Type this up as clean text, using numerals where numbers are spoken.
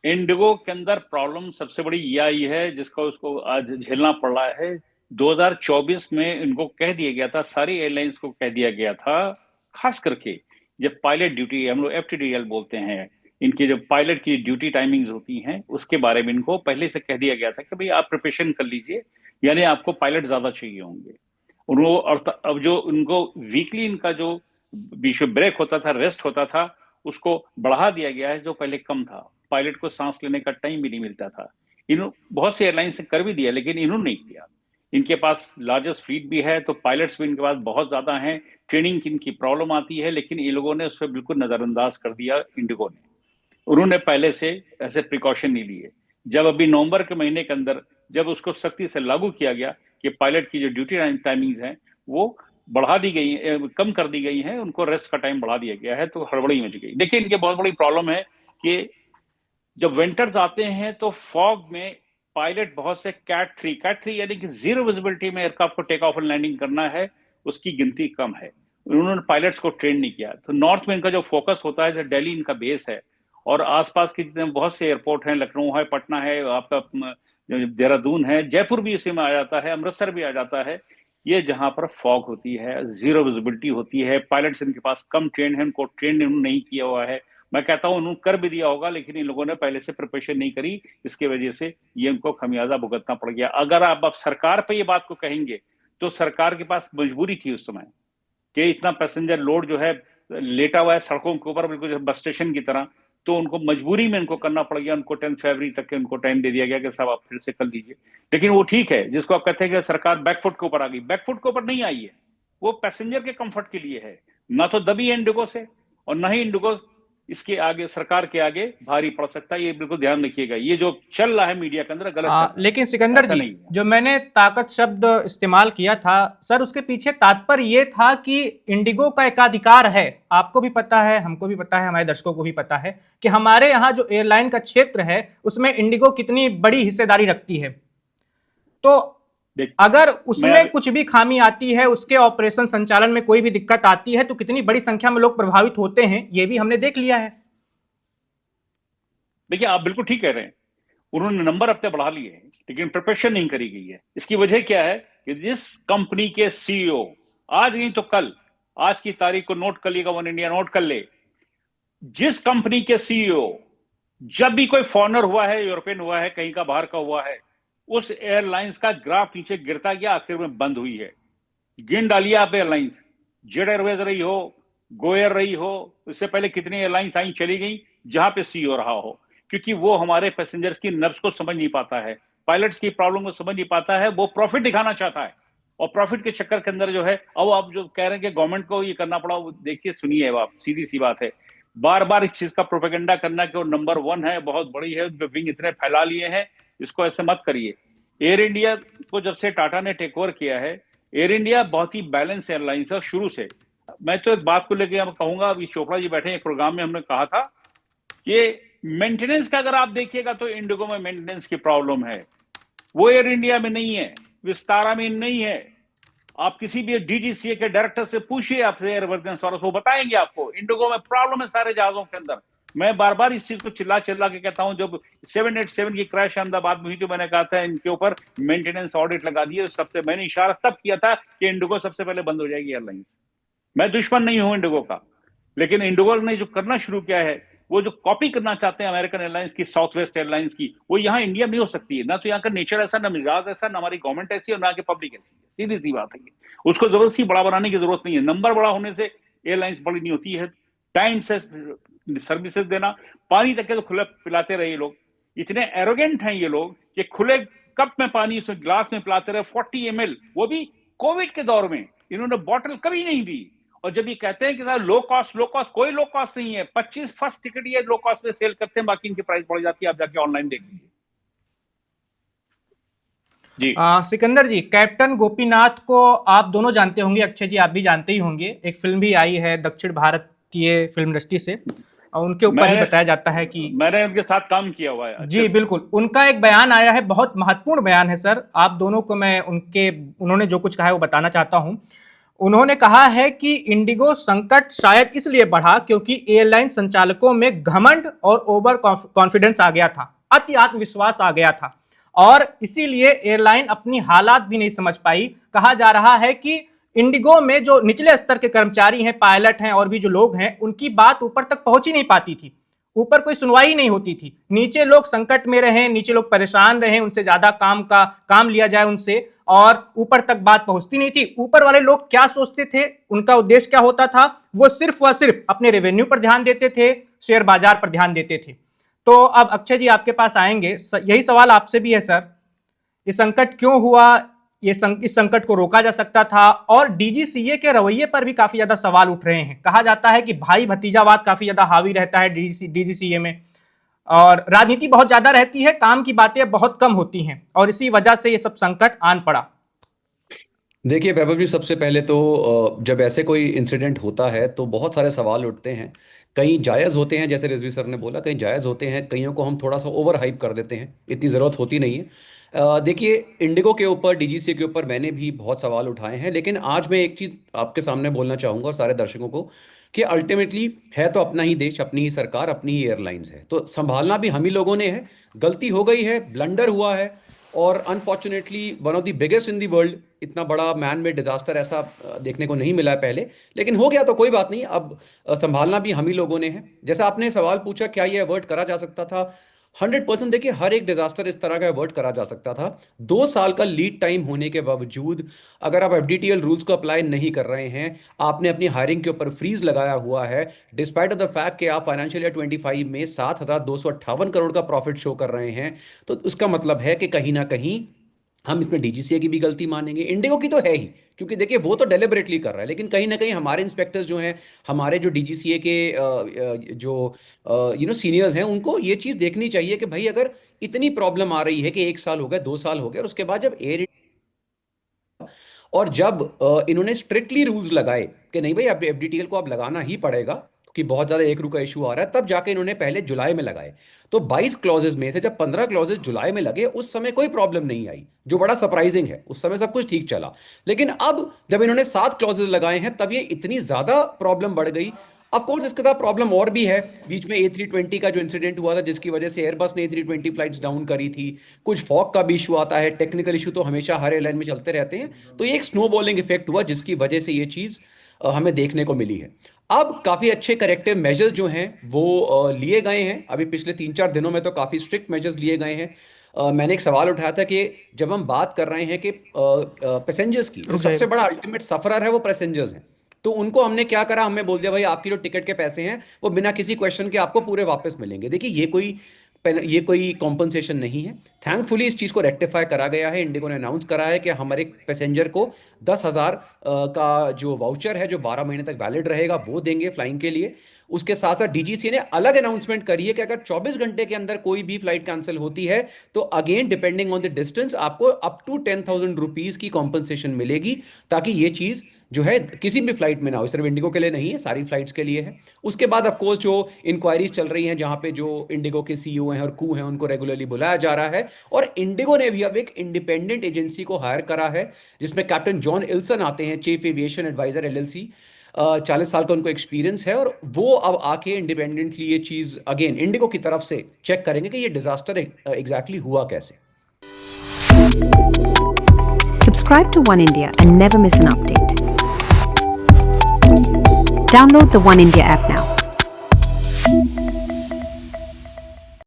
Indigo के अंदर problem सबसे बड़ी ये आई है जिसका उसको आज झेलना पड़ रहा है। 2024 में इनको कह दिया गया था, सारी एयरलाइंस को कह दिया गया था, खास करके जब पायलट ड्यूटी, हम लोग एफटीडीएल बोलते हैं, इनकी जब पायलट की ड्यूटी टाइमिंग्स होती हैं उसके बारे में इनको पहले से कह दिया गया था कि भाई आप प्रिपरेशन कर लीजिए, यानी आपको पायलट ज्यादा चाहिए होंगे। उनको और अब जो उनको वीकली इनका जो बीच में ब्रेक होता था, रेस्ट होता था, उसको बढ़ा दिया गया है जो पहले कम था। पायलट को सांस लेने का टाइम भी नहीं मिलता था। इन बहुत सी एयरलाइंस ने कर भी दिया लेकिन इन्होंने नहीं किया। इनके पास लार्जेस्ट फ्लीट भी है तो पायलट्स भी इनके पास बहुत ज्यादा हैं। ट्रेनिंग की इनकी प्रॉब्लम आती है लेकिन इन लोगों ने उस पर बिल्कुल नजरअंदाज कर दिया इंडिगो ने। उन्होंने पहले से ऐसे प्रिकॉशन नहीं लिए। जब अभी नवंबर के महीने के अंदर जब उसको सख्ती से लागू किया गया कि पायलट की जो ड्यूटी टाइमिंग्स हैं वो बढ़ा दी गई, कम कर दी गई है, उनको रेस्ट का टाइम बढ़ा दिया गया है, तो हड़बड़ी मच गई। देखिए इनके बहुत बड़ी प्रॉब्लम है कि जब विंटर्स आते हैं तो फॉग में पायलट बहुत से कैट थ्री यानी कि जीरो विजिबिलिटी में एयरक्राफ्ट को टेक ऑफ एंड लैंडिंग करना है, उसकी गिनती कम है। उन्होंने पायलट्स को ट्रेन नहीं किया। तो नॉर्थ में इनका जो फोकस होता है, जो दिल्ली इनका बेस है और आसपास के जितने बहुत से एयरपोर्ट हैं, लखनऊ है, पटना है, आपका देहरादून है, जयपुर भी इसी में आ जाता है, अमृतसर भी आ जाता है। ये जहां पर फॉग होती है, जीरो विजिबिलिटी होती है, पायलट्स इनके पास कम ट्रेन है, उनको ट्रेन नहीं किया हुआ है। मैं कहता हूं उन्होंने कर भी दिया होगा लेकिन इन लोगों ने पहले से प्रिपरेशन नहीं करी, इसके वजह से ये इनको खमियाजा भुगतना पड़ गया। अगर आप अब सरकार पे ये बात को कहेंगे तो सरकार के पास मजबूरी थी उस समय कि इतना पैसेंजर लोड जो है लेटा हुआ है सड़कों के ऊपर, बिल्कुल बस स्टेशन की तरह, तो उनको मजबूरी में इनको करना पड़ गया। उनको 10 फरवरी तक के उनको टाइम दे दिया गया कि साहब आप फिर से कर लीजिए। लेकिन वो ठीक है, जिसको आप कहते हैं कि सरकार बैकफुट के ऊपर आ गई, बैकफुट के ऊपर नहीं आई है, वो पैसेंजर के कंफर्ट के लिए है। ना तो दबी है इंडिगो से और ना ही इंडिगो इसके आगे, सरकार के आगे भारी पड़ सकता है। ये बिल्कुल ध्यान रखिएगा, ये जो चल रहा है मीडिया के अंदर गलत चल रहा लेकिन है, सिकंदर ऐसा जी, नहीं है। जो मैंने ताकत शब्द इस्तेमाल किया था सर, उसके पीछे तात्पर्य ये था कि इंडिगो का एकाधिकार है। आपको भी पता है, हमको भी पता है, हमारे दर्शकों को भी पता है कि हमारे यहाँ जो एयरलाइन का क्षेत्र है उसमें इंडिगो कितनी बड़ी हिस्सेदारी रखती है। तो देख, अगर मैं उसमें कुछ भी खामी आती है, उसके ऑपरेशन संचालन में कोई भी दिक्कत आती है, तो कितनी बड़ी संख्या में लोग प्रभावित होते हैं, ये भी हमने देख लिया है। देखिए आप बिल्कुल ठीक कह रहे हैं, उन्होंने नंबर अपने बढ़ा लिए हैं लेकिन प्रिपरेशन नहीं करी गई है। इसकी वजह क्या है कि जिस कंपनी के सीईओ, आज नहीं तो कल, आज की तारीख को नोट कर लिएगा, वन इंडिया नोट कर ले, जिस कंपनी के सीईओ, जब भी कोई फॉरनर हुआ है, यूरोपियन हुआ है, कहीं का बाहर का हुआ है, उस एयरलाइंस का ग्राफ नीचे गिरता गया, आखिर में बंद हुई है। गिन डालिए आप एयरलाइंस, जेट एयरवेज रही हो, गोएयर रही हो, उससे पहले कितनी एयरलाइंस आई चली गई जहां पे सीईओ रहा हो, क्योंकि वो हमारे पैसेंजर्स की नब्ज को समझ नहीं पाता है, पायलट्स की प्रॉब्लम को समझ नहीं पाता है, वो प्रॉफिट दिखाना चाहता है। और प्रॉफिट के चक्कर के अंदर जो है, अब आप जो कह रहे हैं कि गवर्नमेंट को ये करना पड़ा, देखिए सुनिए, आप सीधी सी बात है, बार बार इस चीज का प्रोपेगेंडा करना कि वो नंबर वन है, बहुत बड़ी है, विंग इतने फैला लिए हैं, इसको ऐसे मत करिए। एयर इंडिया को जब से टाटा ने टेक ओवर किया है, एयर इंडिया बहुत ही बैलेंस एयरलाइंस है शुरू से। मैं तो एक बात को लेकर अब कहूंगा, अभी चोपड़ा जी बैठे एक प्रोग्राम में हमने कहा था कि मेंटेनेंस का अगर आप देखिएगा तो इंडिगो में मेंटेनेंस की प्रॉब्लम है, वो एयर इंडिया में नहीं है, विस्तारा में नहीं है। आप किसी भी डीजीसीए के डायरेक्टर से पूछिए, आप एयरवर्थिनेस वालों से, वो बताएंगे आपको इंडिगो में प्रॉब्लम है सारे जहाजों के अंदर। मैं बार बार इस चीज को चिल्ला चिल्ला के कहता हूं, जब 787 की क्रैश अहमदाबाद में हुई तो मैंने कहा था इनके ऊपर मेंटेनेंस ऑडिट लगा दिए। सबसे मैंने इशारा तब किया था कि इंडिगो सबसे पहले बंद हो जाएगी एयरलाइंस। मैं दुश्मन नहीं हूं इंडिगो का, लेकिन इंडिगो ने जो करना शुरू किया है, वो जो कॉपी करना चाहते हैं अमेरिकन एयरलाइंस की, साउथ वेस्ट एयरलाइंस की, वो यहाँ इंडिया में हो सकती है ना। तो यहाँ का नेचर ऐसा, ना मिजाज ऐसा, ना हमारी गवर्नमेंट ऐसी और ना की पब्लिक ऐसी है, सीधी सी बात है। उसको जबरदस्ती बड़ा बनाने की जरूरत नहीं है। नंबर बड़ा होने से एयरलाइंस बड़ी नहीं होती है। टाइम से सर्विसेज देना, पानी तक के तो खुले पिलाते रहे लोग। इतने एरोगेंट हैं ये लोग कि खुले कप में पानी उसमें ग्लास में पिलाते रहे, 40 ml, वो भी कोविड के दौर में इन्होंने बॉटल कभी नहीं दी। और जब ये कहते हैं कि लो कॉस्ट, लो कॉस्ट, कोई लो कॉस्ट नहीं है। 25 फर्स्ट टिकट ये लो कॉस्ट में सेल करते हैं, बाकी इनकी प्राइस बढ़ जाती है, आप जाके ऑनलाइन देख लीजिए जी। सिकंदर जी, कैप्टन गोपीनाथ को आप दोनों जानते होंगे, अक्षय जी आप भी जानते ही होंगे। एक फिल्म भी आई है दक्षिण भारतीय फिल्म इंडस्ट्री से, और उनके ऊपर ही मैंने बताया जाता है कि मैंने उनके साथ काम किया हुआ है अच्छे जी से। बिल्कुल, उनका एक बयान आया है, बहुत महत्वपूर्ण बयान है सर। आप दोनों को मैं उन्होंने जो कुछ कहा है वो बताना चाहता हूं। उन्होंने कहा है कि इंडिगो संकट शायद इसलिए बढ़ा क्योंकि एयरलाइन संचालकों में घमंड और ओवर कॉन्फिडेंस आ गया था, अति आत्मविश्वास आ गया था और इसीलिए एयरलाइन अपनी हालात भी नहीं समझ पाई। कहा जा रहा है कि इंडिगो में जो निचले स्तर के कर्मचारी हैं, पायलट हैं और भी जो लोग हैं, उनकी बात ऊपर तक पहुंच ही नहीं पाती थी, ऊपर कोई सुनवाई नहीं होती थी। नीचे लोग संकट में रहे, नीचे लोग परेशान रहे, उनसे ज्यादा काम लिया जाए उनसे, और ऊपर तक बात पहुंचती नहीं थी। ऊपर वाले लोग क्या सोचते थे, उनका उद्देश्य क्या होता था, वो सिर्फ व सिर्फ अपने रेवेन्यू पर ध्यान देते थे, शेयर बाजार पर ध्यान देते थे। तो अब अक्षय जी आपके पास आएंगे, यही सवाल आपसे भी है सर, ये संकट क्यों हुआ, इस संकट को रोका जा सकता था, और डीजीसीए के रवैये पर भी काफी ज्यादा सवाल उठ रहे हैं। कहा जाता है कि भाई भतीजावाद काफी ज्यादा हावी रहता है डीजीसीए में, और राजनीति बहुत ज्यादा रहती है, काम की बातें बहुत कम होती हैं, और इसी वजह से ये सब संकट आन पड़ा। देखिए वैभव जी, सबसे पहले तो जब ऐसे कोई इंसिडेंट होता है तो बहुत सारे सवाल उठते हैं। कई जायज़ होते हैं, जैसे रिजवी सर ने बोला, कई जायज़ होते हैं, कईयों को हम थोड़ा सा ओवर हाइप कर देते हैं, इतनी ज़रूरत होती नहीं है। देखिए इंडिगो के ऊपर, डीजीसीए के ऊपर मैंने भी बहुत सवाल उठाए हैं, लेकिन आज मैं एक चीज़ आपके सामने बोलना चाहूँगा और सारे दर्शकों को, कि अल्टीमेटली है तो अपना ही देश, अपनी ही सरकार, अपनी ही एयरलाइंस है, तो संभालना भी हम ही लोगों ने है। गलती हो गई है, ब्लंडर हुआ है, और unfortunately one of the biggest in the world, इतना बड़ा मैन मेड डिजास्टर ऐसा देखने को नहीं मिला है पहले, लेकिन हो गया तो कोई बात नहीं। अब संभालना भी हम ही लोगों ने है। जैसा आपने सवाल पूछा क्या ये अवॉइड करा जा सकता था, 100% देखिए हर एक डिजास्टर इस तरह का अवॉइड करा जा सकता था। 2 साल का लीड टाइम होने के बावजूद अगर आप एफडीटीएल रूल्स को अप्लाई नहीं कर रहे हैं, आपने अपनी हायरिंग के ऊपर फ्रीज लगाया हुआ है, डिस्पाइट ऑफ द फैक्ट कि आप फाइनेंशियल ईयर 25 में 7,258 करोड़ का प्रॉफिट शो कर रहे हैं, तो उसका मतलब है कि कहीं ना कहीं हम इसमें डीजीसीए की भी गलती मानेंगे। इंडिगो की तो है ही, क्योंकि देखिए वो तो डेलिबरेटली कर रहा है, लेकिन कहीं ना कहीं हमारे इंस्पेक्टर्स जो हैं, हमारे जो डीजीसीए के जो सीनियर्स हैं, उनको ये चीज़ देखनी चाहिए कि भाई अगर इतनी प्रॉब्लम आ रही है कि 1 साल हो गया, 2 साल हो गए, और उसके बाद जब जब इन्होंने स्ट्रिक्टली रूल्स लगाए कि नहीं भाई अब एफडीटीएल को अब लगाना ही पड़ेगा कि बहुत ज़्यादा एक रुका इशू आ रहा है, तब जाके इन्होंने पहले जुलाई में लगाए। तो 22 क्लॉजेज में से जब 15 क्लॉजेज जुलाई में लगे, उस समय कोई प्रॉब्लम नहीं आई, जो बड़ा सरप्राइजिंग है, उस समय सब कुछ ठीक चला। लेकिन अब जब इन्होंने 7 क्लॉजेज लगाए हैं, तब ये इतनी ज़्यादा प्रॉब्लम बढ़ गई। ऑफ कोर्स इसके साथ प्रॉब्लम और भी है, बीच में A320 का जो इंसिडेंट हुआ था, जिसकी वजह से एयरबस ने A320 फ्लाइट्स डाउन करी थी, कुछ फॉग का भी इशू आता है, टेक्निकल इशू तो हमेशा हर एयरलाइन में चलते रहते हैं, तो ये एक स्नोबॉलिंग इफेक्ट हुआ, जिसकी वजह से ये चीज़ हमें देखने को मिली है। अब काफ़ी अच्छे करेक्टिव मेजर्स जो हैं वो लिए गए हैं, अभी पिछले 3-4 दिनों में तो काफ़ी स्ट्रिक्ट मेजर्स लिए गए हैं। मैंने एक सवाल उठाया था कि जब हम बात कर रहे हैं कि पैसेंजर्स की, तो सबसे बड़ा अल्टीमेट सफरर है वो पैसेंजर्स हैं, तो उनको हमने क्या करा, हमने बोल दिया भाई आपकी जो टिकट के पैसे हैं वो बिना किसी क्वेश्चन के आपको पूरे वापस मिलेंगे। देखिए ये कोई कॉम्पनसेशन नहीं है। थैंकफुली इस चीज़ को रेक्टिफाई करा गया है। इंडिगो ने अनाउंस करा है कि हमारे पैसेंजर को 10,000 का जो वाउचर है, जो 12 महीने तक वैलिड रहेगा, वो देंगे फ्लाइंग के लिए। उसके साथ साथ डीजीसीए ने अलग अनाउंसमेंट करी है कि अगर 24 घंटे के अंदर कोई भी फ्लाइट कैंसिल होती है, तो again depending on the distance आपको अप टू 10,000 रुपीज़ की कॉम्पनसेशन मिलेगी, ताकि ये चीज़ जो है किसी भी फ्लाइट में ना हो। सिर्फ इंडिगो के लिए नहीं है, सारी फ्लाइट्स के लिए है। उसके बाद ऑफ कोर्स जो इंक्वायरीज चल रही हैं, जहां पे जो इंडिगो के सीईओ हैं और कू हैं, उनको रेगुलरली बुलाया जा रहा है, और इंडिगो ने भी अब एक इंडिपेंडेंट एजेंसी को हायर करा है, जिसमें कैप्टन जॉन इल्सन आते हैं, चीफ एविएशन एडवाइजर LLC। 40 साल का उनको एक्सपीरियंस है, और वो अब आके इंडिपेंडेंटली ये चीज़ अगेन इंडिगो की तरफ से चेक करेंगे कि ये डिजास्टर एग्जैक्टली हुआ कैसे। Subscribe to One India and never miss an update. Download the One India app now.